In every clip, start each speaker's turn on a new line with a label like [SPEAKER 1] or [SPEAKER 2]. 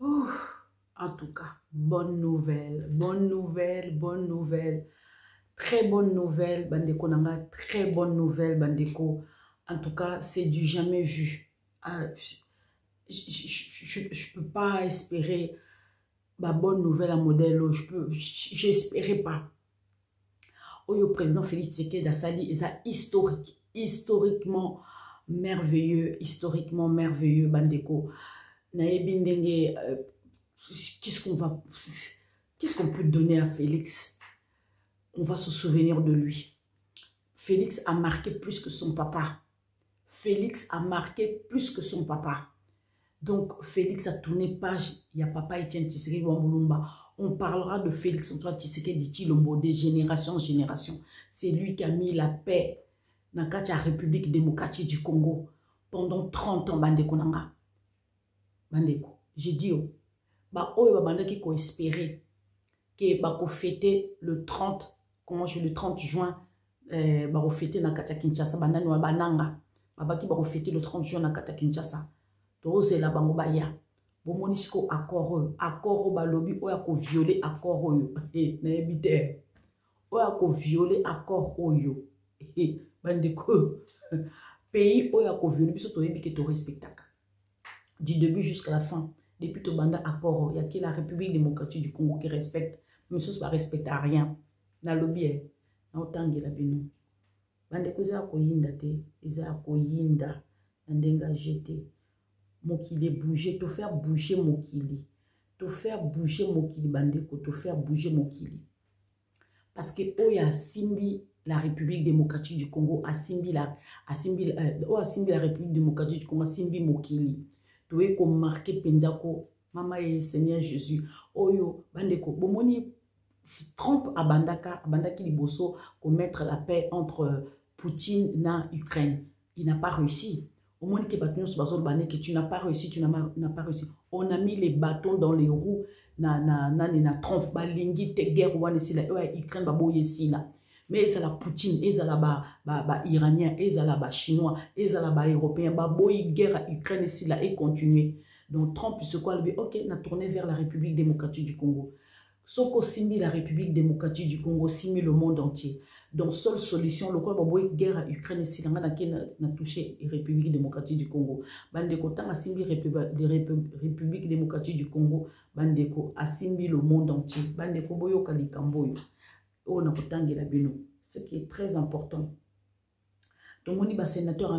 [SPEAKER 1] Ouh, en tout cas, bonne nouvelle, bonne nouvelle, bonne nouvelle. Très bonne nouvelle, Bandeko Nanga, très bonne nouvelle, Bandeko. En tout cas, c'est du jamais vu. Ah, je peux pas espérer ma bonne nouvelle à modèle. J'espérais pas. Oyo président Félix Tshisekedi Dasali, c'est historiquement merveilleux, Bandeko. Naebi ndenge, qu'est-ce qu'on peut donner à Félix? On va se souvenir de lui. Félix a marqué plus que son papa. Félix a marqué plus que son papa. Donc, Félix a tourné page. Il y a papa Etienne Tshisekedi Wambulumba. On parlera de Félix Antoine Tshisekedi Tshilombo de génération en génération. C'est lui qui a mis la paix dans la République démocratique du Congo pendant 30 ans. Bandeko Nanga. Bandeko. J'ai dit, bandeko ko espérer que bako fêter le 30, le 30 juin, bako fêter na kata Kinshasa, bandani wa bananga. Babaki bako fêter le 30 juin na kata Kinshasa. Tose la bango baya. Bon monisco accord balobi oya ko violer accord oyo. Na ebite. Oya ko violer accord oyo. Bandeko. Pays oya ko violer biso to yebi ke to respectaka. Du début jusqu'à la fin. Depuis tout banda accord, il y a que la République démocratique du Congo qui respecte. Mais ce ne respecte à rien. Na lobby, na otangi la bino. Bande ko za ko yinda te, za ko yinda, ndenga jeté. Mokili bouger, te faire bouger mokili. Te faire bouger mokili bande ko, te faire bouger mokili. Parce que oya simbi la République démocratique du Congo, a simbi la République démocratique du Congo, a simbi mokili. Tu ko marqué penzako mama et Seigneur Jésus oyo bandeko bomoni Trump abandaki liboso ko mettre la paix entre Poutine na Ukraine. Il n'a pas réussi. Au moins que tu n'as pas réussi, tu n'as pas réussi. On a mis les bâtons dans les roues na Trump balingi te guerre wana si la Ukraine ba boye si la. Mais ça la Poutine, et ça la Iranien, et ça la Chinois, et ça la Européen, ba boy guerre Ukraine ici là et continuer. Donc Trump ce quoi lui OK, n'a tourné vers la République démocratique du Congo. Soko simbi la République démocratique du Congo, simbi le monde entier. Donc seule solution le quoi ba boy guerre Ukraine ici là n'a touché République démocratique du Congo. Bandeko tanga simbi République démocratique du Congo, bandeko a simbi le monde entier. Bandeko boyo kalikamboyo. Ce qui est très important. Donc, on dit que sénateur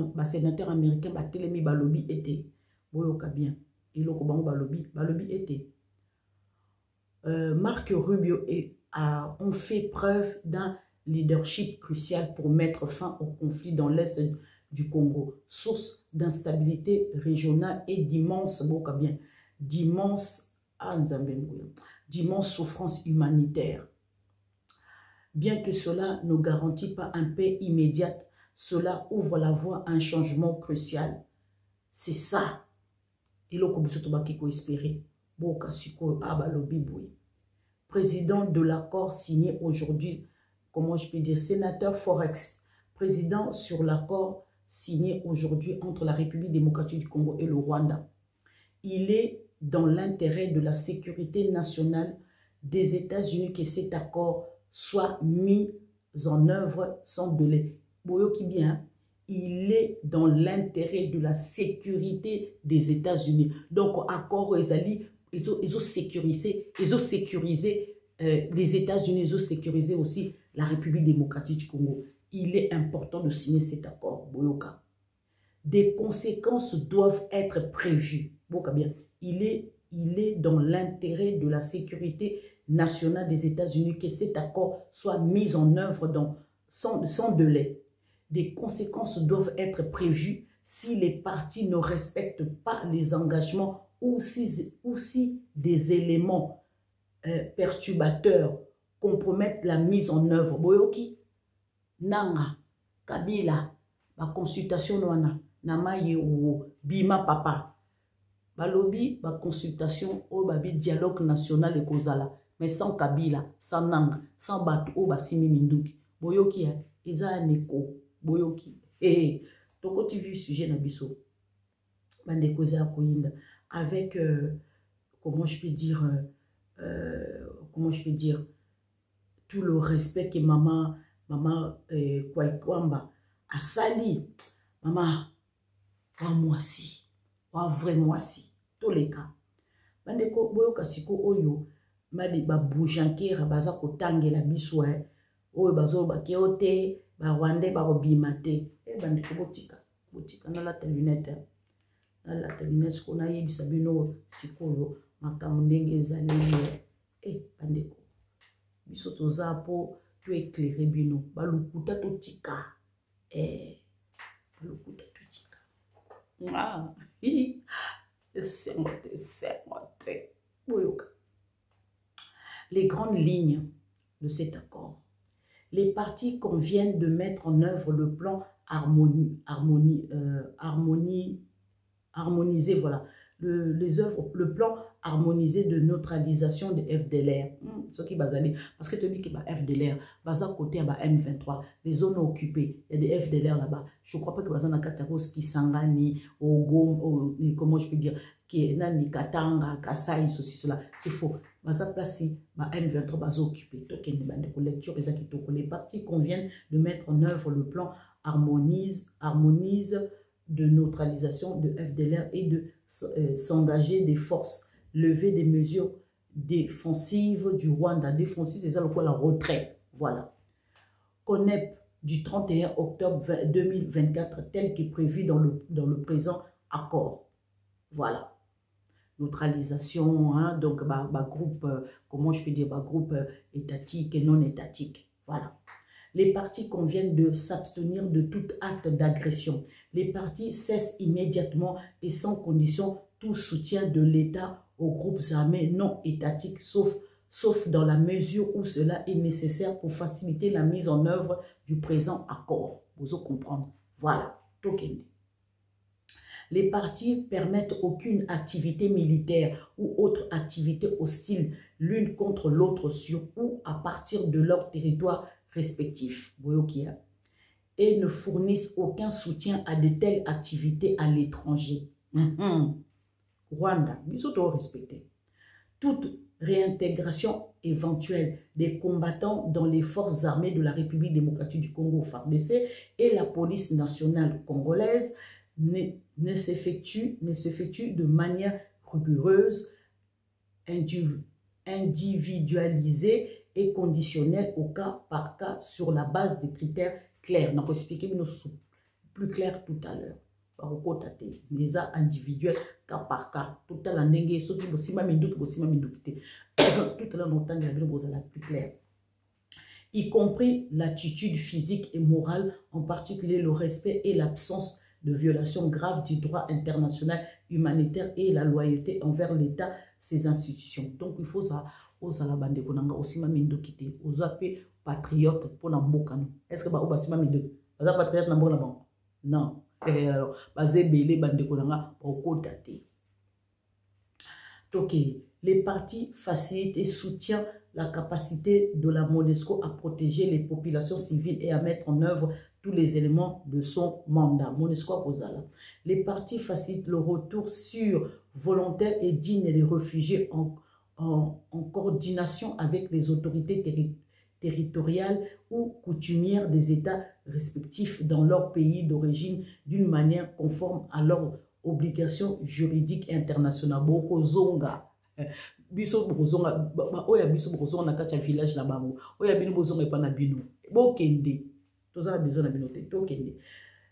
[SPEAKER 1] américain, Télémi Balobi était. Boyoka bien. Et le Balobi était. Marc Rubio ont fait preuve d'un leadership crucial pour mettre fin au conflit dans l'est du Congo. Source d'instabilité régionale et d'immense souffrance humanitaire. Bien que cela ne garantit pas un paix immédiat, cela ouvre la voie à un changement crucial. C'est ça. Et là, comme ça, faut espérer. Président de l'accord signé aujourd'hui, comment je peux dire, sénateur Forex, président sur l'accord signé aujourd'hui entre la République démocratique du Congo et le Rwanda. Il est dans l'intérêt de la sécurité nationale des États-Unis que cet accord soit mis en œuvre sans délai. Boyoki bien, il est dans l'intérêt de la sécurité des États-Unis. Donc, accord ils ont sécurisé les États-Unis, ils ont sécurisé aussi la République démocratique du Congo. Il est important de signer cet accord, Boyoka. Des conséquences doivent être prévues. Boyoka bien, il est dans l'intérêt de la sécurité nationale des États-Unis que cet accord soit mis en œuvre sans délai. Des conséquences doivent être prévues si les partis ne respectent pas les engagements ou si des éléments perturbateurs compromettent la mise en œuvre. Boyoki, Nanga, Kabila, la consultation Namaye ou Bima Papa, Balobi, la consultation au dialogue national et Kozala. Mais sans Kabila, sans Nanga, sans Batou, Basimi Minduki. Boyoki, Eza Neko, Boyoki. Donc, tu vu le sujet Nabiso. Bande Koza Koyinda. Avec comment je peux dire, tout le respect que maman Kwaikwamba a sali. Maman, moi si, vraiment si, tous les cas. Bandeko boyo kasiko oyo, mali ba boujankera baza kotangela biso oyo bazo bakeote, ba rwandais ba robimate. Bandeko botika na la lunette. Na la lunette ko na yebisa bino sikoyo makambo ndenge ezali. Bandeko biso toza po tu éclairer bino balukuta totika. Balukuta totika. C'est monté. Les grandes lignes de cet accord. Les parties conviennent de mettre en œuvre le plan harmonisé, voilà. Le plan harmonisé de neutralisation de FDLR. Ce qui va aller, parce que tu dis que FDLR, à côté à M23, les zones occupées, il y a des FDLR là-bas. Je ne crois pas que Bazana Kataros qui s'engane au Gom, comment je peux dire, qui est Nani Katanga, Kasaï, ceci, cela. C'est faux. Baza placé, M23 va occupé. Les parties conviennent de mettre en œuvre le plan harmonise de neutralisation de FDLR et de s'engager des forces, lever des mesures défensives du Rwanda. Défensive, c'est ça le quoi, la retrait. Voilà. CONEP du 31 octobre 2024, tel que prévu dans le présent accord. Voilà. Neutralisation, hein, donc groupe, comment je peux dire, groupe étatique et non étatique. Voilà. Les parties conviennent de s'abstenir de tout acte d'agression. Les parties cessent immédiatement et sans condition tout soutien de l'État aux groupes armés non étatiques, sauf dans la mesure où cela est nécessaire pour faciliter la mise en œuvre du présent accord. Vous allez comprendre. Voilà. Les parties permettent aucune activité militaire ou autre activité hostile l'une contre l'autre sur ou à partir de leur territoire respectifs, et ne fournissent aucun soutien à de telles activités à l'étranger. Rwanda, ils sont respectés. Toute réintégration éventuelle des combattants dans les forces armées de la République démocratique du Congo, FARDC, et la police nationale congolaise ne s'effectue de manière rigoureuse, individualisée et conditionnelle au cas par cas sur la base de critères clairs. On va expliquer plus clair tout à l'heure. Par contre, les individuels cas par cas. Tout à l'heure, tout à l'heure, on a plus clair. Y compris l'attitude physique et morale, en particulier le respect et l'absence de violations graves du droit international humanitaire et la loyauté envers l'État, ses institutions. Donc, il faut ça. Aux alabande konanga aussi mamindo kité aux appels patriotes pour n'ambokano. Est-ce que bah au sima mindo baza patriote n'ambona bon non alors basé belé bande konanga au daté. Donc les partis facilitent et soutiennent la capacité de la MONUSCO à protéger les populations civiles et à mettre en œuvre tous les éléments de son mandat. MONUSCO Ozala. Les partis facilitent le retour sûr, volontaire et digne des réfugiés en coordination avec les autorités territoriales ou coutumières des États respectifs dans leur pays d'origine d'une manière conforme à leurs obligations juridiques et internationales. Boko zonga. Biso bozonga oya biso bozonga na kacha village na bango. Oya bino bozonga pa na bino. Bokende. Toza besoin na bino te tokende.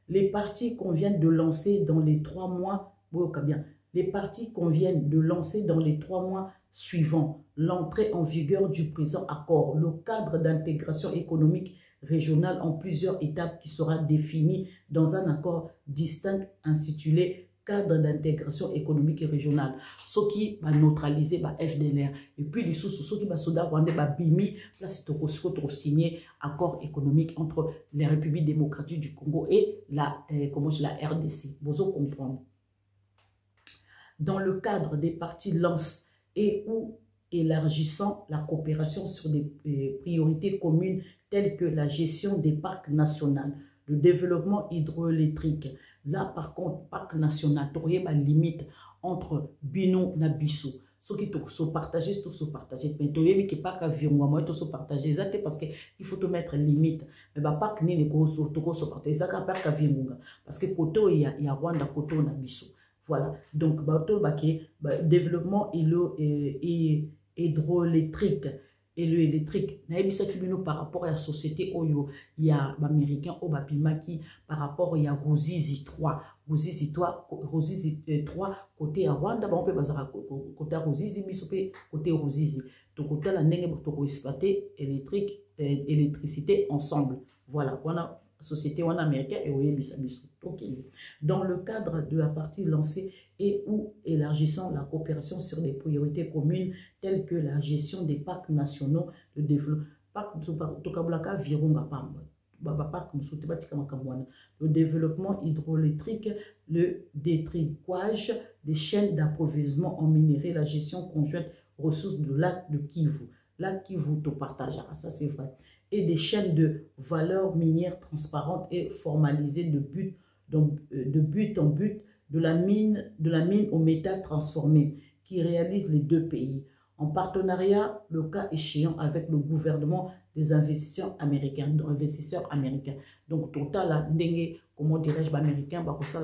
[SPEAKER 1] Les parties conviennent de lancer dans les 3 mois. Bien. Les parties conviennent de lancer dans les 3 mois suivant l'entrée en vigueur du présent accord, le cadre d'intégration économique régionale en plusieurs étapes qui sera défini dans un accord distinct intitulé cadre d'intégration économique et régionale. Ce qui va neutraliser la FDLR. Et puis, les sous qui va soda rwandais va bimi, là c'est au signer accord économique entre les républiques démocratiques du Congo et la RDC. Vous comprendre. Dans le cadre des parties lancent et ou élargissant la coopération sur des priorités communes telles que la gestion des parcs nationaux, le développement hydroélectrique. Là, par contre, parc national, il y a une limite entre Bino et Bissau. Ce qui se partager, tout se partager. Mais tu n'as pas qu'à vivre, moi, tout se partager. C'est parce qu'il faut te mettre limite. Mais pas que ni les se partager. Ça n'a pas qu'à vivre. Parce que côté, il y a Rwanda, côté, on a Bissau. Voilà. Donc, développement hydroélectrique. Et l'électrique, par rapport à la société, il y a l'américain, par rapport il y a Ruzizi 3. Ruzizi 3, côté à Rwanda, on peut passer côté Ruzizi, mais côté Ruzizi. Donc, côté la nègre, pour exploiter électricité ensemble. Voilà, on a société américaine et dans le cadre de la partie lancée et ou élargissant la coopération sur des priorités communes telles que la gestion des parcs nationaux de développement. Le développement hydroélectrique, le détriquage des chaînes d'approvisionnement en minerais, la gestion conjointe ressources du lac de Kivu. Lac Kivu, tu partagera, ça c'est vrai. Et des chaînes de valeur minière transparentes et formalisées de but en but de la mine au métal transformé qui réalisent les deux pays. En partenariat, le cas échéant avec le gouvernement des investisseurs américains. Donc, total, comment dirais-je, américain,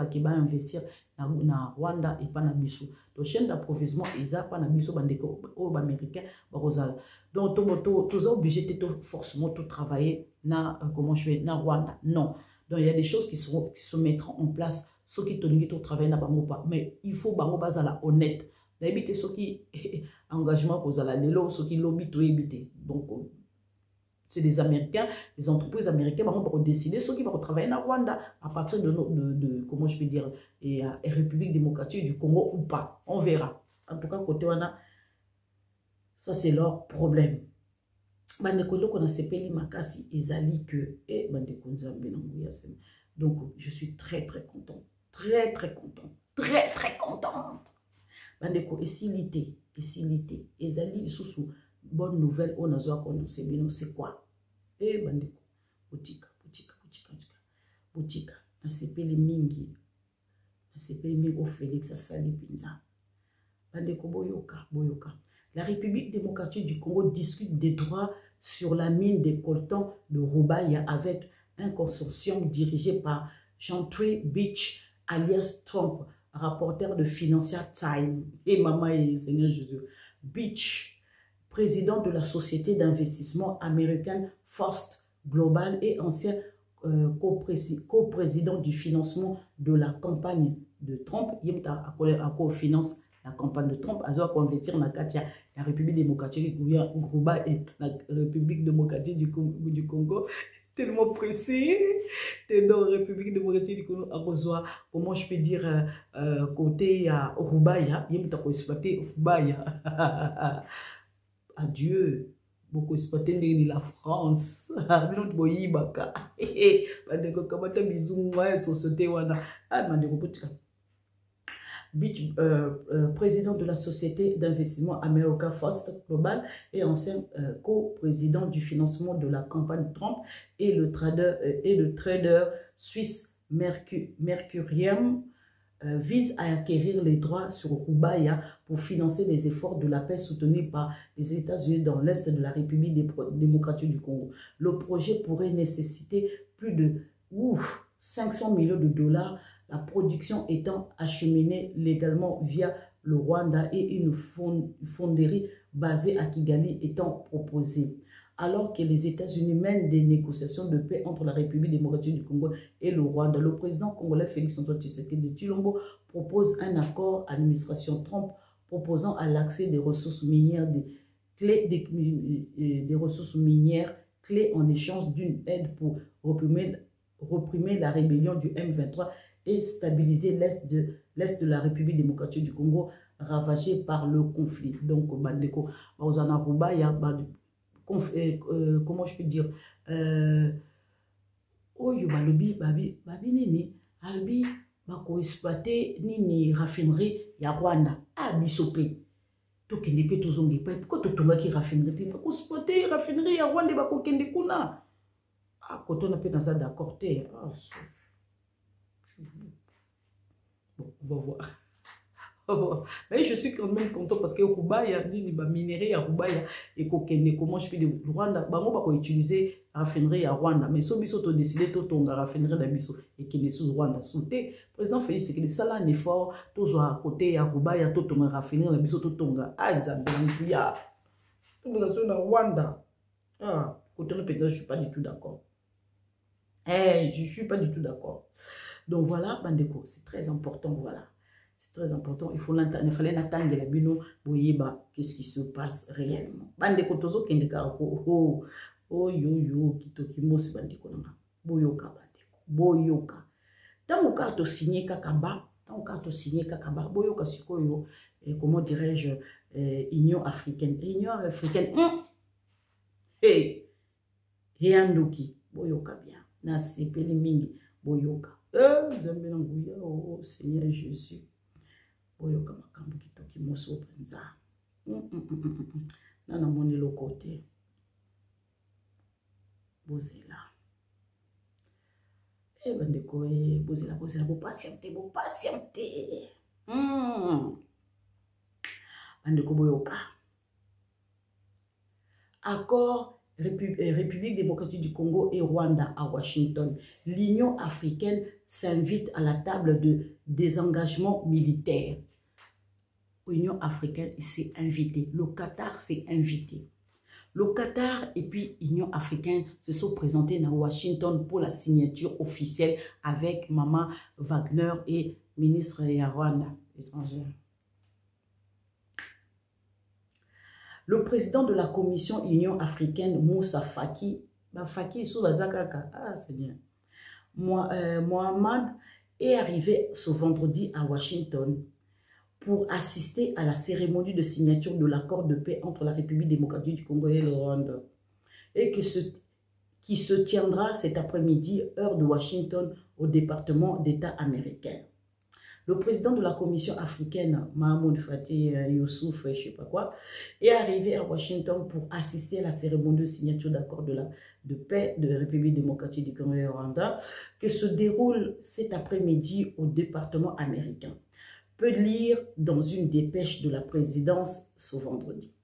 [SPEAKER 1] qui va investir dans Rwanda et pas dans Bissau. Donc, chaîne d'approvisionnement, ils n'ont pas dans Bissau, américain, donc, tu es obligé de forcément tout travailler dans Rwanda. Non. Donc, il y a des choses qui se mettront en place. Ceux qui te travaillent dans Bangopa. Mais il faut Bangopa honnête. D'habiter ceux qui engagement pour ceux qui lobby tout éviter. Donc, c'est des Américains, les entreprises américaines vont décider ceux qui vont travailler dans Rwanda à partir de comment je peux dire, et République démocratique du Congo ou pas. On verra. En tout cas, côté Rwanda, ça c'est leur problème. Donc, je suis très très content. Très très content. Très très contente. Bandeko, essilité, ezali sous bonne nouvelle, on a besoin qu'on sait bien, c'est quoi? Eh, bandeko, boutika, na sepeli mingi au Félix Asali Pinza. Bandeko, boyoka. La République démocratique du Congo discute des droits sur la mine des coltans de Rubaya avec un consortium dirigé par Gentry Beach, alias Trump, rapporteur de Financial Times, et Maman et Seigneur Jésus. Beach, président de la société d'investissement américaine First Global et ancien co-président du financement de la campagne de Trump. Il a co-finance la campagne de Trump, a investir dans la République démocratique du Congo et la République démocratique du Congo. Tellement pressé, dans la République démocratique du Congo, comment je peux dire, côté Rubaya, il y a exploité Rubaya. Adieu, beaucoup exploité la France. Beach, président de la société d'investissement America First Global et ancien co-président du financement de la campagne Trump et le trader suisse Mercurium vise à acquérir les droits sur Rubaya pour financer les efforts de la paix soutenus par les États-Unis dans l'Est de la République démocratique du Congo. Le projet pourrait nécessiter plus de 500 millions de dollars, la production étant acheminée légalement via le Rwanda et une fonderie basée à Kigali étant proposée. Alors que les États-Unis mènent des négociations de paix entre la République démocratique du Congo et le Rwanda, le président congolais Félix-Antoine Tshisekedi Tshilombo propose un accord à l'administration Trump proposant à l'accès des ressources minières des ressources minières clés en échange d'une aide pour réprimer la rébellion du M23 et stabiliser l'Est de la République démocratique du Congo ravagé par le conflit. Donc, bandeko, comment je peux dire, oyo balobi babi nini albi bako exploiter nini raffinerie ya Rwanda bisope to kende pe to zongi pa pourquoi to tonga ki raffinerie te bako exploiter raffinerie ya Rwanda bako kende kuna quand on a fait dans ça d'accord bon, on va voir. Mais je suis quand même content parce que Rubaya, il va minérer à Rubaya et comment je fais de Rwanda. Bango va utiliser raffinerie à Rwanda. Mais si on décidé de tonga raffinerie d'Abisso et qu'il est sous Rwanda, sauté. Président Félix, c'est que ça là un effort, toujours à côté à Rubaya, tout tonga raffinerie d'Abisso, tout tonga. Ah, ils ont bien. Tout le reste dans Rwanda. Ah, côté le président, je ne suis pas du tout d'accord. Eh, je ne suis pas du tout d'accord. Donc voilà, Bandeko, c'est très important, voilà. C'est très important. Il fallait attendre la bino, qu'est-ce qui se passe réellement. Bandeko, tozo kende karako, oh yo, kitoki mosi bandeko nanga. Boyoka bandeko, boyoka. Tant ka to signé kakaba, boyoka sikoyo, comment dirais-je, Union africaine. Union africaine, hey, Yandoki, boyoka bien. Na sepeli mingi, boyoka. Oh Seigneur Jésus. Boyoka makambo kitoki moso penza. Nana moni le côté. Bozela. Bandeko, bozela, vous patientez. Bandeko boyoka. Accord République démocratique du Congo et Rwanda à Washington. L'Union africaine s'invite à la table de désengagement militaire. L'Union africaine s'est invitée. Le Qatar s'est invité. Le Qatar et puis l'Union africaine se sont présentés à Washington pour la signature officielle avec Maman Wagner et ministre de Rwanda étrangère. Le président de la Commission Union africaine, Moussa Faki, Mohamed, est arrivé ce vendredi à Washington pour assister à la cérémonie de signature de l'accord de paix entre la République démocratique du Congo et le Rwanda, et qui se tiendra cet après-midi, heure de Washington, au département d'État américain. Le président de la Commission africaine, Mahmoud Fatih Youssouf, je ne sais pas quoi, est arrivé à Washington pour assister à la cérémonie de signature d'accord de paix de la République démocratique du Congo et du Rwanda, qui se déroule cet après-midi au département américain. Peut lire dans une dépêche de la présidence ce vendredi.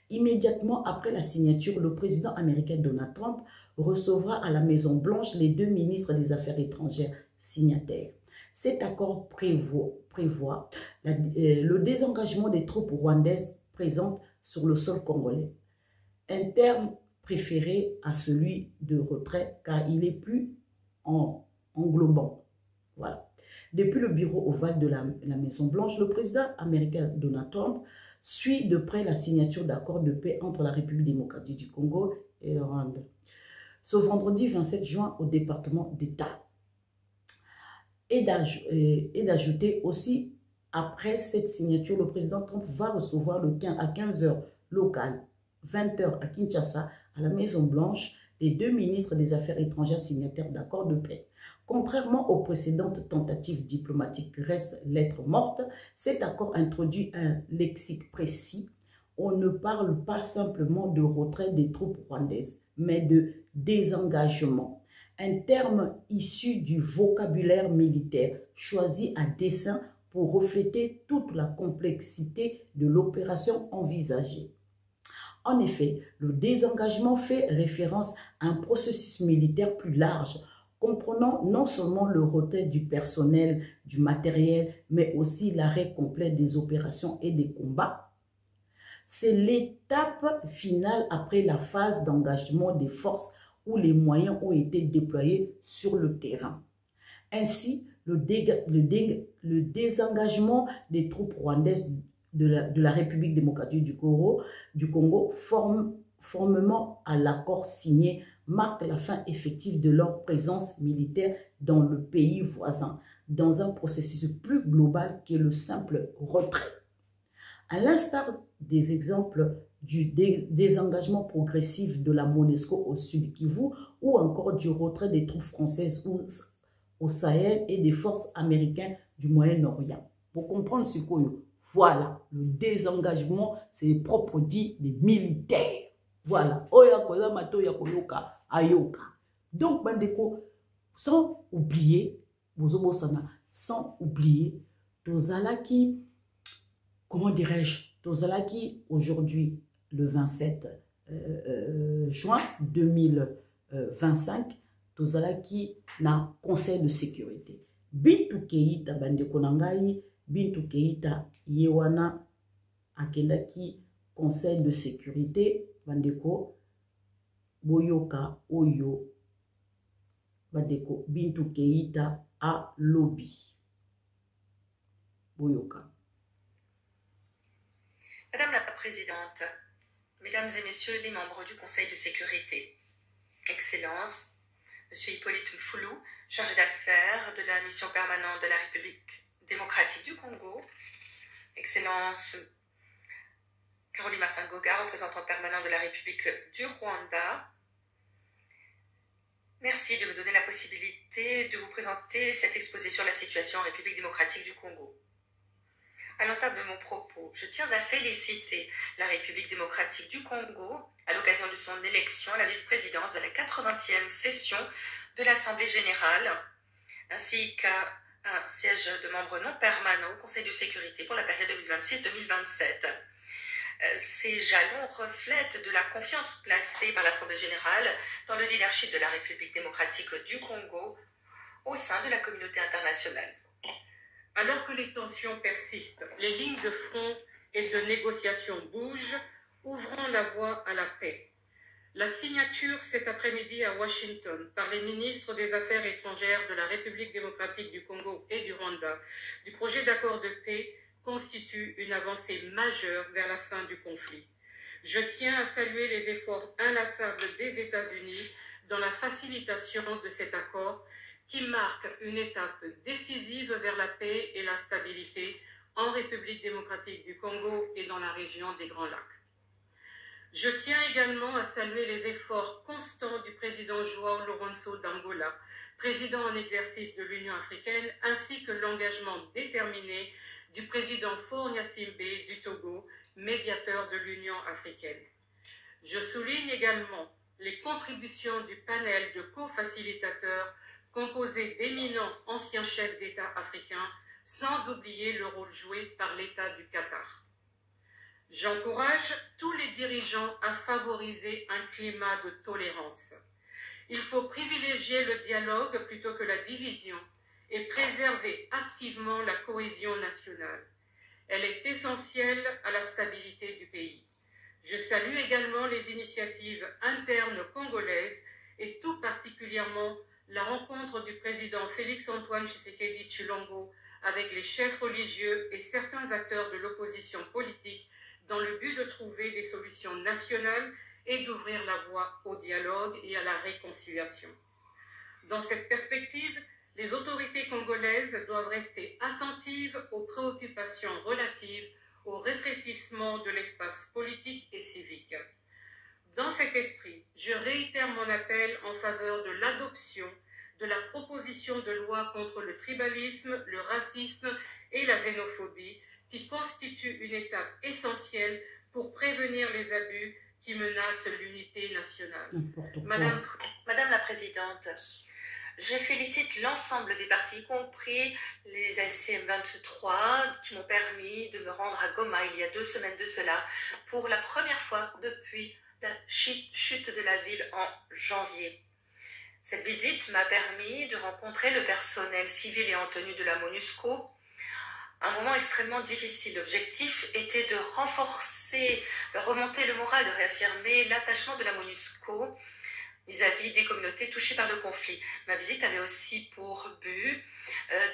[SPEAKER 1] Immédiatement après la signature, le président américain Donald Trump recevra à la Maison-Blanche les deux ministres des Affaires étrangères signataires. Cet accord prévoit le désengagement des troupes rwandaises présentes sur le sol congolais. Un terme préféré à celui de retrait car il est plus englobant. Voilà. Depuis le bureau ovale de la Maison-Blanche, le président américain Donald Trump suit de près la signature d'accords de paix entre la République démocratique du Congo et le Rwanda. Ce vendredi 27 juin au département d'État. Et d'ajouter aussi, après cette signature, le président Trump va recevoir à 15h locales, 20h à Kinshasa, à la Maison-Blanche, les deux ministres des Affaires étrangères signataires d'accords de paix. Contrairement aux précédentes tentatives diplomatiques restent lettres mortes, cet accord introduit un lexique précis. On ne parle pas simplement de retrait des troupes rwandaises, mais de désengagement. Un terme issu du vocabulaire militaire, choisi à dessein pour refléter toute la complexité de l'opération envisagée. En effet, le désengagement fait référence à un processus militaire plus large, comprenant non seulement le retrait du personnel, du matériel, mais aussi l'arrêt complet des opérations et des combats. C'est l'étape finale après la phase d'engagement des forces où les moyens ont été déployés sur le terrain. Ainsi, le désengagement des troupes rwandaises de la République démocratique du Congo, formellement à l'accord signé, marque la fin effective de leur présence militaire dans le pays voisin, dans un processus plus global que le simple retrait. À l'instar des exemples du désengagement progressif de la MONUSCO au Sud Kivu ou encore du retrait des troupes françaises au Sahel et des forces américaines du Moyen-Orient. Pour comprendre ce que voilà, le désengagement, c'est propre dit des militaires. Voilà. Donc, Bandeko, sans oublier, Tozalaki, comment dirais-je, tozalaki aujourd'hui, le 27 juin 2025, tozalaki na Conseil de sécurité. Bintou Keïta bandeko nangai, Bintou Keïta yewana akendaki Conseil de sécurité, bandeko boyoka oyo, bandeko Bintou Keïta a lobby. Boyoka.
[SPEAKER 2] Madame la Présidente, Mesdames et Messieurs les membres du Conseil de sécurité, Excellences, Monsieur Hippolyte Mfulu, chargé d'affaires de la mission permanente de la République démocratique du Congo, Excellence Caroline Martin Goga, représentant permanent de la République du Rwanda, merci de me donner la possibilité de vous présenter cette exposé sur la situation en République démocratique du Congo. À l'entame de mon propos, je tiens à féliciter la République démocratique du Congo à l'occasion de son élection à la vice-présidence de la 80e session de l'Assemblée générale, ainsi qu'à un siège de membres non permanents au Conseil de sécurité pour la période 2026-2027. Ces jalons reflètent de la confiance placée par l'Assemblée générale dans le leadership de la République démocratique du Congo au sein de la communauté internationale.
[SPEAKER 3] Alors que les tensions persistent, les lignes de front et de négociation bougent, ouvrant la voie à la paix. La signature cet après-midi à Washington par les ministres des Affaires étrangères de la République démocratique du Congo et du Rwanda du projet d'accord de paix constitue une avancée majeure vers la fin du conflit. Je tiens à saluer les efforts inlassables des États-Unis dans la facilitation de cet accord qui marque une étape décisive vers la paix et la stabilité en République démocratique du Congo et dans la région des Grands Lacs. Je tiens également à saluer les efforts constants du président João Lourenço d'Angola, président en exercice de l'Union africaine, ainsi que l'engagement déterminé du président Faure Gnassingbé du Togo, médiateur de l'Union africaine. Je souligne également les contributions du panel de co-facilitateurs composé d'éminents anciens chefs d'État africains, sans oublier le rôle joué par l'État du Qatar. J'encourage tous les dirigeants à favoriser un climat de tolérance. Il faut privilégier le dialogue plutôt que la division et préserver activement la cohésion nationale. Elle est essentielle à la stabilité du pays. Je salue également les initiatives internes congolaises et tout particulièrement la rencontre du président Félix-Antoine Tshisekedi Tshilombo avec les chefs religieux et certains acteurs de l'opposition politique dans le but de trouver des solutions nationales et d'ouvrir la voie au dialogue et à la réconciliation. Dans cette perspective, les autorités congolaises doivent rester attentives aux préoccupations relatives au rétrécissement de l'espace politique et civique. Dans cet esprit, je réitère mon appel en faveur de l'adoption de la proposition de loi contre le tribalisme, le racisme et la xénophobie, qui constitue une étape essentielle pour prévenir les abus qui menacent l'unité nationale.
[SPEAKER 2] Madame la Présidente, je félicite l'ensemble des partis, y compris les AFC M23, qui m'ont permis de me rendre à Goma il y a 2 semaines de cela, pour la première fois depuis la chute de la ville en janvier. Cette visite m'a permis de rencontrer le personnel civil et en tenue de la MONUSCO. Un moment extrêmement difficile. L'objectif était de renforcer, de remonter le moral, de réaffirmer l'attachement de la MONUSCO vis-à-vis des communautés touchées par le conflit. Ma visite avait aussi pour but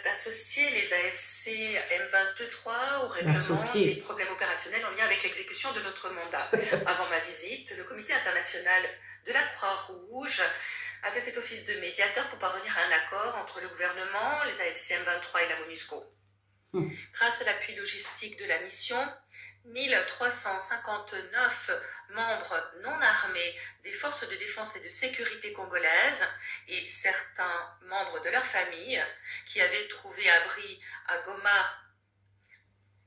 [SPEAKER 2] d'associer les AFC M23 au règlement des problèmes opérationnels en lien avec l'exécution de notre mandat. Avant ma visite, le Comité international de la Croix-Rouge avait fait office de médiateur pour parvenir à un accord entre le gouvernement, les AFC M23 et la MONUSCO. Grâce à l'appui logistique de la mission, 1359 membres non armés des forces de défense et de sécurité congolaises et certains membres de leur famille qui avaient trouvé abri à Goma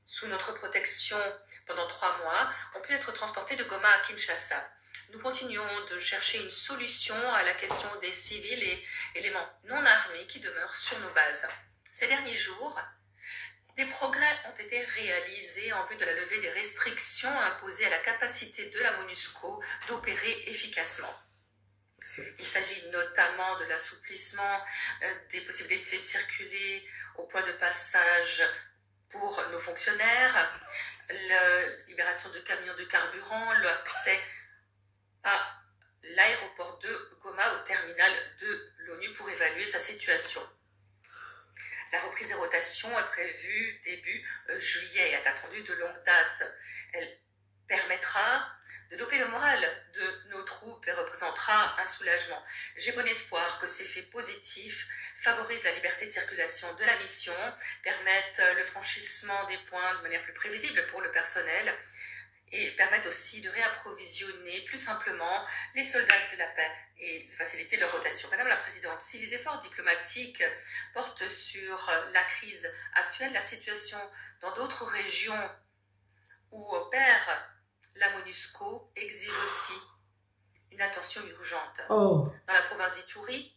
[SPEAKER 2] sous notre protection pendant 3 mois ont pu être transportés de Goma à Kinshasa. Nous continuons de chercher une solution à la question des civils et éléments non armés qui demeurent sur nos bases. Ces derniers jours, des progrès ont été réalisés en vue de la levée des restrictions imposées à la capacité de la MONUSCO d'opérer efficacement. Il s'agit notamment de l'assouplissement des possibilités de circuler au point de passage pour nos fonctionnaires, la libération de camions de carburant, l'accès à l'aéroport de Goma au terminal de l'ONU pour évaluer sa situation. La reprise des rotations est prévue début juillet et est attendue de longue date. Elle permettra de doper le moral de nos troupes et représentera un soulagement. J'ai bon espoir que ces faits positifs favorisent la liberté de circulation de la mission, permettent le franchissement des points de manière plus prévisible pour le personnel et permettent aussi de réapprovisionner plus simplement les soldats de la paix et de faciliter leur rotation. Madame la Présidente, si les efforts diplomatiques portent sur la crise actuelle, la situation dans d'autres régions où opère la MONUSCO exige aussi une attention urgente. Dans la province d'Ituri,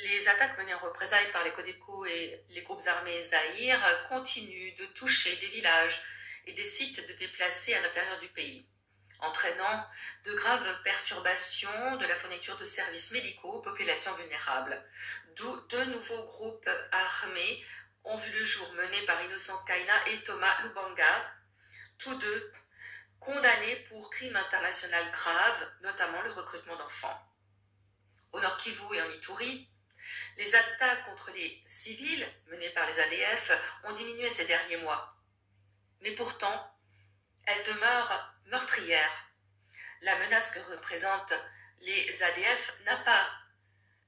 [SPEAKER 2] les attaques menées en représailles par les Codeco et les groupes armés Zahir continuent de toucher des villages et des sites de déplacés à l'intérieur du pays, entraînant de graves perturbations de la fourniture de services médicaux aux populations vulnérables. D'où deux nouveaux groupes armés ont vu le jour, menés par Innocent Kaina et Thomas Lubanga, tous deux condamnés pour crimes internationaux graves, notamment le recrutement d'enfants. Au Nord Kivu et en Ituri, les attaques contre les civils menées par les ADF ont diminué ces derniers mois. Mais pourtant, elles demeurent meurtrières. La menace que représentent les ADF n'a pas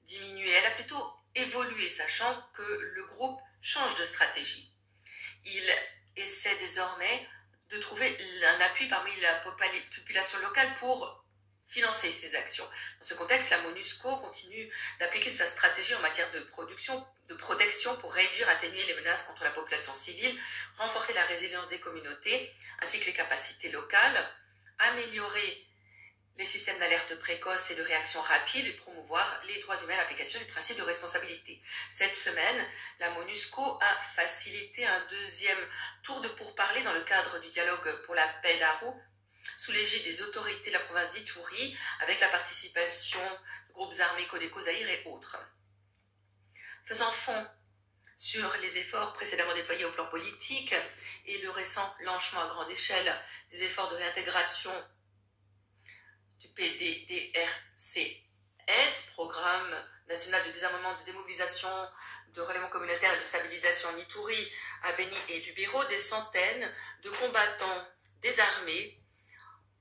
[SPEAKER 2] diminué, elle a plutôt évolué, sachant que le groupe change de stratégie. Il essaie désormais de trouver un appui parmi la population locale pour financer ses actions. Dans ce contexte, la MONUSCO continue d'appliquer sa stratégie en matière de protection pour réduire, atténuer les menaces contre la population civile, renforcer la résilience des communautés, ainsi que les capacités locales, améliorer les systèmes d'alerte précoce et de réaction rapide et promouvoir les droits humains et l'application du principe de responsabilité. Cette semaine, la MONUSCO a facilité un deuxième tour de pourparlers dans le cadre du dialogue pour la paix d'Aru, sous l'égide des autorités de la province d'Ituri, avec la participation de groupes armés Codeco, Zahir et autres. Faisant fond sur les efforts précédemment déployés au plan politique et le récent lancement à grande échelle des efforts de réintégration du PDDRCS, Programme national de désarmement, de démobilisation, de relèvement communautaire et de stabilisation en Ituri, à Beni et Lubero, des centaines de combattants désarmés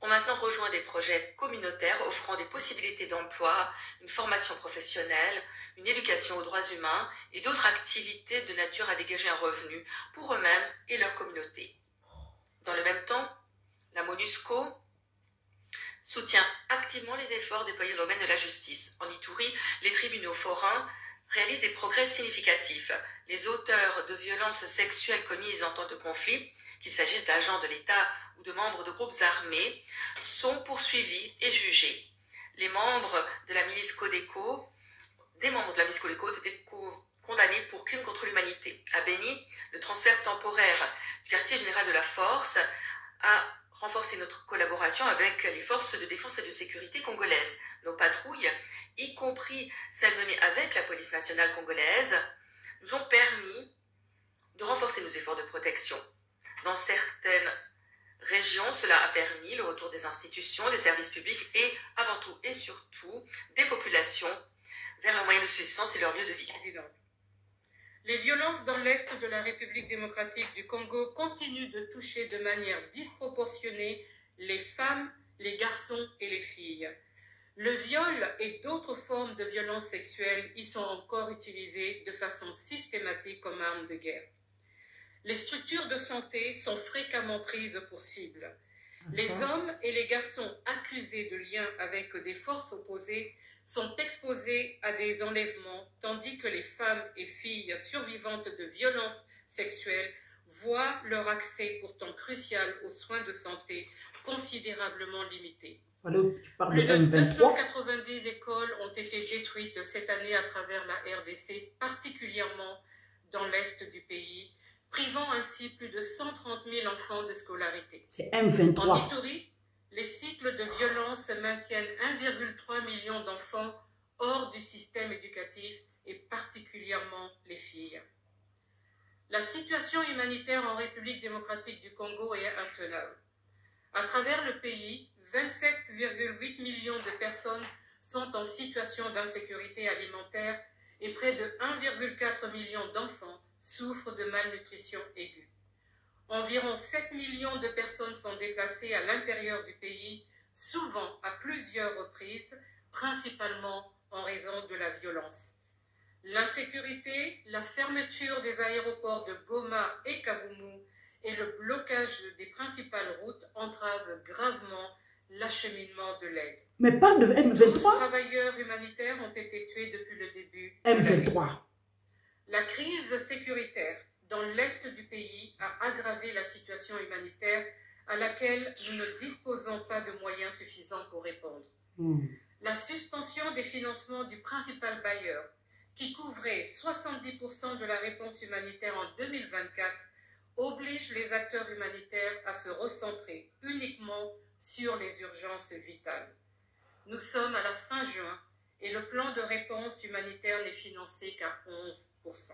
[SPEAKER 2] ont maintenant rejoint des projets communautaires offrant des possibilités d'emploi, une formation professionnelle, une éducation aux droits humains et d'autres activités de nature à dégager un revenu pour eux-mêmes et leur communauté. Dans le même temps, la MONUSCO soutient activement les efforts déployés dans le domaine de la justice. En Ituri, les tribunaux forains réalisent des progrès significatifs. Les auteurs de violences sexuelles commises en temps de conflit, qu'il s'agisse d'agents de l'État ou de membres de groupes armés, sont poursuivis et jugés. Les membres de la milice Codeco, des membres de la milice Codeco ont été condamnés pour crimes contre l'humanité. À Beni, le transfert temporaire du quartier général de la force a renforcé notre collaboration avec les forces de défense et de sécurité congolaises. Nos patrouilles, y compris celles menées avec la police nationale congolaise, nous ont permis de renforcer nos efforts de protection. Dans certaines régions, cela a permis le retour des institutions, des services publics et, avant tout et surtout, des populations vers leurs moyens de subsistance et leur lieu de vie.
[SPEAKER 3] Les violences dans l'Est de la République démocratique du Congo continuent de toucher de manière disproportionnée les femmes, les garçons et les filles. Le viol et d'autres formes de violences sexuelles y sont encore utilisées de façon systématique comme arme de guerre. Les structures de santé sont fréquemment prises pour cible. Les hommes et les garçons accusés de liens avec des forces opposées sont exposés à des enlèvements, tandis que les femmes et filles survivantes de violences sexuelles voient leur accès pourtant crucial aux soins de santé considérablement limité. Plus de 290 écoles ont été détruites cette année à travers la RDC, particulièrement dans l'est du pays, privant ainsi plus de 130 000 enfants de scolarité.
[SPEAKER 1] C'est M23.
[SPEAKER 3] En Ituri, les cycles de violence maintiennent 1,3 million d'enfants hors du système éducatif et particulièrement les filles. La situation humanitaire en République démocratique du Congo est intenable. À travers le pays, 27,8 millions de personnes sont en situation d'insécurité alimentaire et près de 1,4 million d'enfants souffrent de malnutrition aiguë. Environ 7 millions de personnes sont déplacées à l'intérieur du pays, souvent à plusieurs reprises, principalement en raison de la violence. L'insécurité, la fermeture des aéroports de Goma et Kavumu et le blocage des principales routes entravent gravement l'acheminement de l'aide.
[SPEAKER 1] Mais pas de M23.
[SPEAKER 3] 12 travailleurs humanitaires ont été tués depuis le début.
[SPEAKER 1] M23.
[SPEAKER 3] La crise sécuritaire dans l'est du pays a aggravé la situation humanitaire à laquelle nous ne disposons pas de moyens suffisants pour répondre. La suspension des financements du principal bailleur, qui couvrait 70% de la réponse humanitaire en 2024, oblige les acteurs humanitaires à se recentrer uniquement sur les urgences vitales. Nous sommes à la fin juin et le plan de réponse humanitaire n'est financé qu'à 11%.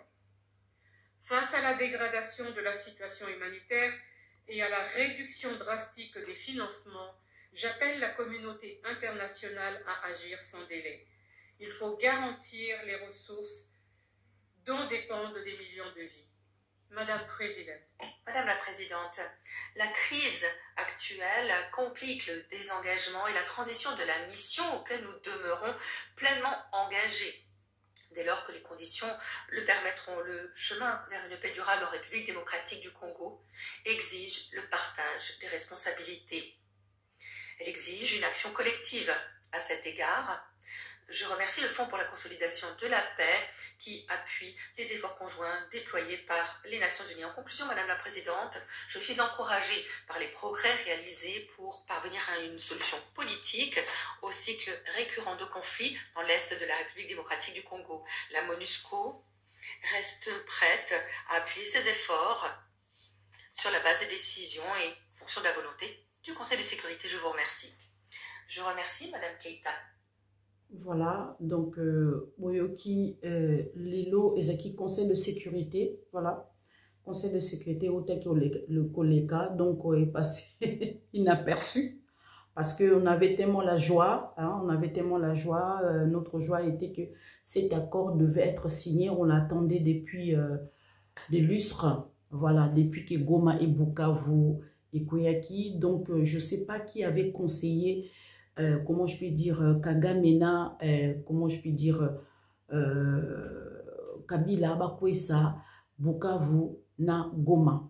[SPEAKER 3] Face à la dégradation de la situation humanitaire et à la réduction drastique des financements, j'appelle la communauté internationale à agir sans délai. Il faut garantir les ressources dont dépendent des millions de vies. Madame
[SPEAKER 2] la Présidente, la crise actuelle complique le désengagement et la transition de la mission auquel nous demeurons pleinement engagés. Dès lors que les conditions le permettront, le chemin vers une paix durable en République démocratique du Congo exige le partage des responsabilités. Elle exige une action collective. À cet égard, je remercie le Fonds pour la consolidation de la paix qui appuie les efforts conjoints déployés par les Nations Unies. En conclusion, Madame la Présidente, je suis encouragée par les progrès réalisés pour parvenir à une solution politique au cycle récurrent de conflits dans l'est de la République démocratique du Congo. La MONUSCO reste prête à appuyer ses efforts sur la base des décisions et en fonction de la volonté du Conseil de sécurité. Je vous remercie. Je remercie Madame Keïta.
[SPEAKER 1] Voilà, donc, Boyoki, Lilo, Ezaki, Conseil de sécurité, voilà, Conseil de sécurité, le collègue, donc, est passé inaperçu, parce qu'on avait tellement la joie, hein, notre joie était que cet accord devait être signé, on l'attendait depuis des lustres, voilà, depuis que Goma et Bukavu et Koyaki, donc, je ne sais pas qui avait conseillé, comment je peux dire, Kagamena, comment je peux dire, Kabila, Bakwesa, Bukavu, na Goma.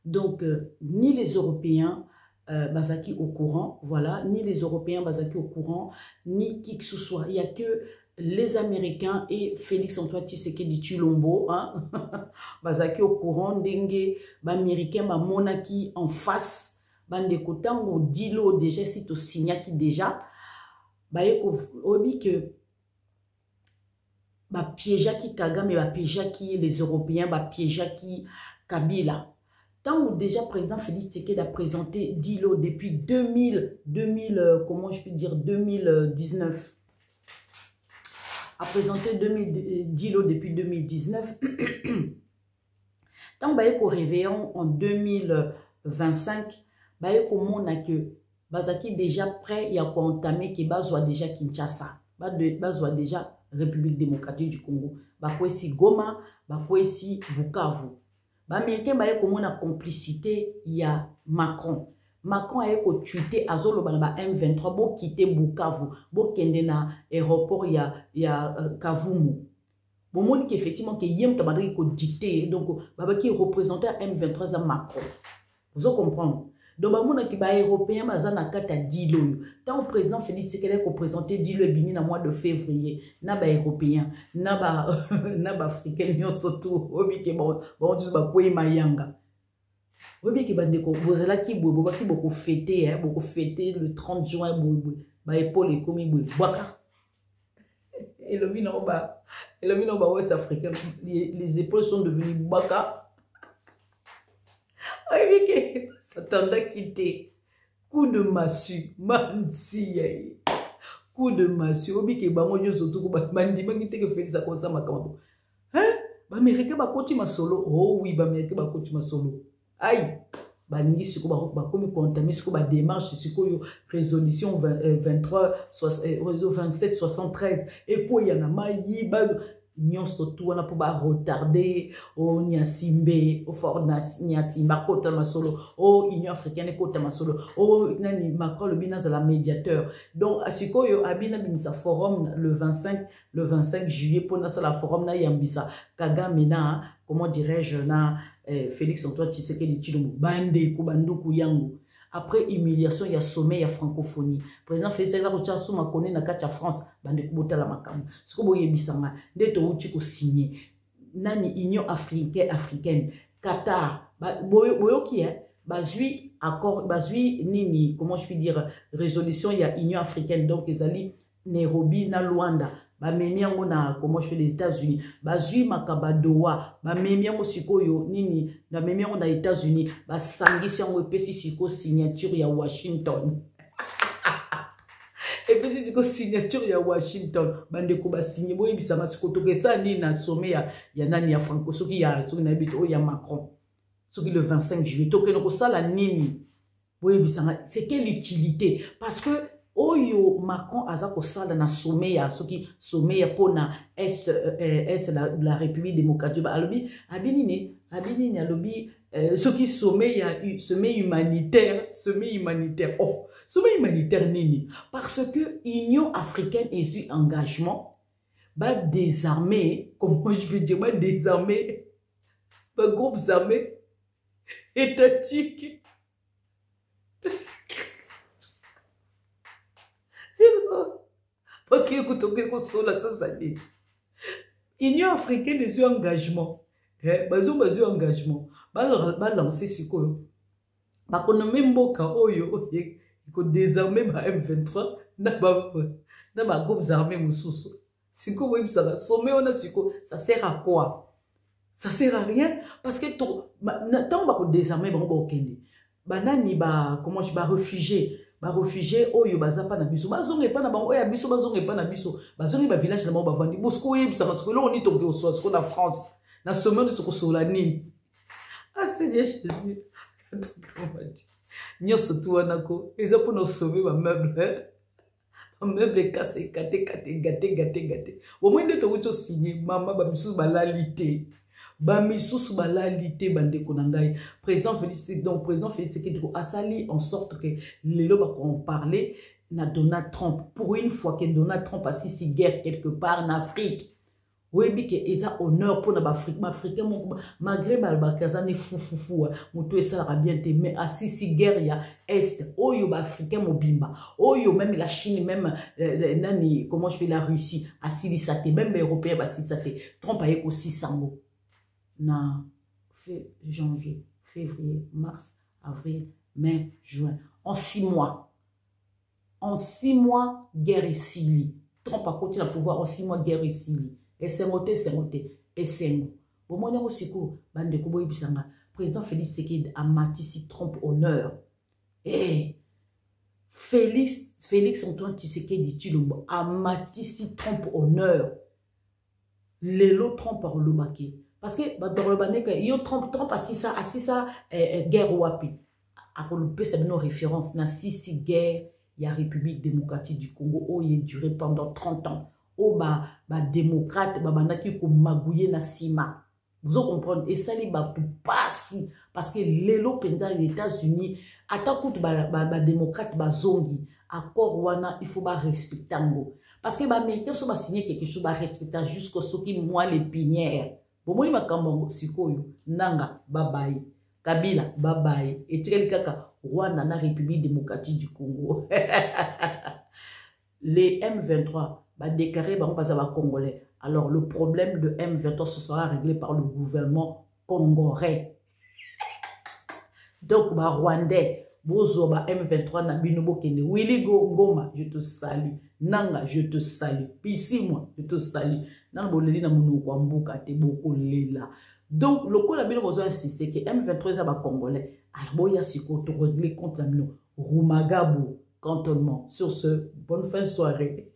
[SPEAKER 1] Donc, ni les Européens, Bazaki au courant, voilà, ni les Européens, Bazaki au courant, ni qui que ce soit. Il n'y a que les Américains et Félix Antoine Tshisekedi Tshilombo, hein, Bazaki au courant, Dengue, Américain, Monaki en face. Bande kotango dilo déjà si to signaki déjà bayeko obi que ba piéja ki Kagame ba piéja ki les Européens ba piéja ki Kabila tant où déjà président Félix Tshisekedi a présenté dilo depuis 2000 comment je peux dire 2019 a présenté dilo depuis 2019 tant bayeko réveillon en 2025 comme que bazaki déjà prêt il y a quoi entamé qui bazwa déjà Kinshasa bazwa déjà République démocratique du Congo bakwesi Goma bakwesi Bukavu américain comme on a complicité il y a Macron a ko tweeté azolo ba M23 bo quitter Bukavu bo kende na aéroport il y a Kavumu bon monde qui effectivement que yem tabadri ko dicté donc babaki représentait M23 à Macron vous comprenez. Donc, les Européens ont kata dilo. Tant au président Félix Tshisekedi a présenté dilo bini na mois de février, na ba Européens, na ba Africains surtout, obi ke bon tu ba poe mayanga. Obi ke bandeko bozala ki bobo ki boko fêter hein, boko fêter le 30 juin bobo ba épaule komi bobo baka. Et le mino ba Ouest africain, les épaules sont devenues baka. Oui, que s'attendait à quitter. Coup de massue, manti. Coup de massue. Obi ke bango nyo surtout ko bandi mangite ke Félix akosa makambo. Hein? Ba mérite ba koti masolo. Oh oui, ba mérite ba koti masolo. Aïe. Ba ningi siko ba komi contaminé siko ba démarche siko yo résolution 23 27 73 et ko yana mayi ba nyonso tu wana po ba retarder o nyasimbe o fort nyasimba kota masolo o Union africaine kota masolo o nani Macron le bina la médiateur. Donc asiko yo abina bimisa forum le 25 juillet pour na la forum na yambisa Kagame na comment dirais-je na Félix Antoine Tshisekedi Tshilombo bande kubanduku yangu. Après humiliation, il y a sommet, il y a francophonie. Président Félix Antoine ma connaît na kacha France, bande kubota la makamu. Ce que vous voyez bisanga, ndeto uchi ko signé. Nani Union africaine, Qatar, boyo qui est, bazui accord, bazui nini, comment je puis dire, résolution, il y a Union africaine, donc ils allaient Nairobi na Luanda. Ba memiango na comment je fais les États-Unis ba zui makabadoa ba memiango sikoyo nini na memiango na États-Unis ba sangisi yango epesi siko signature ya Washington epesi siko signature ya Washington bande ko ba signer boye bisama siko tokesa ni na sommet ya nani ya Franco soki ya soki na bito ya Macron soki le 25 juillet tokeno ko sala nini boye bisama c'est quelle utilité parce que Oyo Macron azako sala na sommet ya soki sommet ya pona est la République démocratique alobi abinini alobi soki sommet ya sommet humanitaire oh sommet humanitaire nini parce que Union africaine est sur engagement ba désarmer comment je peux dire ba désarmer ba groupes armés étatiques. Union africaine est sur engagement. Bazo engagement. Ba lancer ce quoi. Ba kono memboka oyo ko désarmer ba M23 na ba groupes armés mususu. Siko boy ça sommet on a siko ça sert à quoi? Ça sert à rien parce que tant ba ko désarmer ba ko kende. Banani ba comment je ba réfugié oyo bazapa na biso bazonge pa na bango oya biso bazonge pa na biso bazonge ba village na bango bavandi bosko yebisa parce que là on est tombé au soir na France na semaine de soko solani ah c'est Dieu Jésus nyoso tu wanako eza pour nous sauver ba meuble cassé gâté au moins de to signer mama ba biso balalité bamisusu balalité bande konangai président Félix Tshisekedi asali en sorte que lelo ba qu'on parler na Donald Trump pour une fois que Donald Trump a si guerre quelque part en Afrique oui que eza honneur pour na africain malgré balbakazane fou muto esala bien te mais si guerre ya est oyo ba africain mobimba oyo même la Chine même nani comment je fais la Russie asili sate même les européens ba si sate Trump a aussi sango na janvier, février, mars, avril, mai, juin. En 6 mois. En 6 mois, guerre ici. Trump a continué à pouvoir en 6 mois, guerre ici. Et c'est monté. Et c'est nous. Bon, moi, aussi, bande Kubo Ibisanga. Président Félix Tshisekedi a matissé Trump honneur. Et Félix Antoine Tshisekedi Tshilombo a matissé Trump honneur. Lelo Trump a relobaki. Parce que Trump assisa guerre wapi a relopé c'est nos références na si guerre il y a République démocratique du Congo où il a duré pendant 30 ans où ba démocrate ba banaki ko magouyer na sima vous comprenez et ça li ba tout passi parce que lelo penza les États-Unis atakout ba démocrate ba zongi accord wana il faut ba respecter ngo parce que ba américain so ba signer quelque chose ba respecter jusqu'au soki moi les pinières. Bomoni makambo sikoyo nanga babaye Kabila babaye etikali kaka Rwanda na République démocratique du Congo. Les M23 ba déclaré ba ba congolais. Alors le problème de M23 ce sera réglé par le gouvernement congolais. Donc ba Rwandais bozo ba M23 na binobo kende Willy Ngoma je te salue. Nanga je te salue. Pisi moi je te salue. Nan boleli na munu kwa mbuka te boko lela Donc, le coup, la bille a insisté que M23 est congolais. Alors, il y a ce qu'on régler contre la Roumagabo, cantonnement. Sur ce, bonne fin de soirée.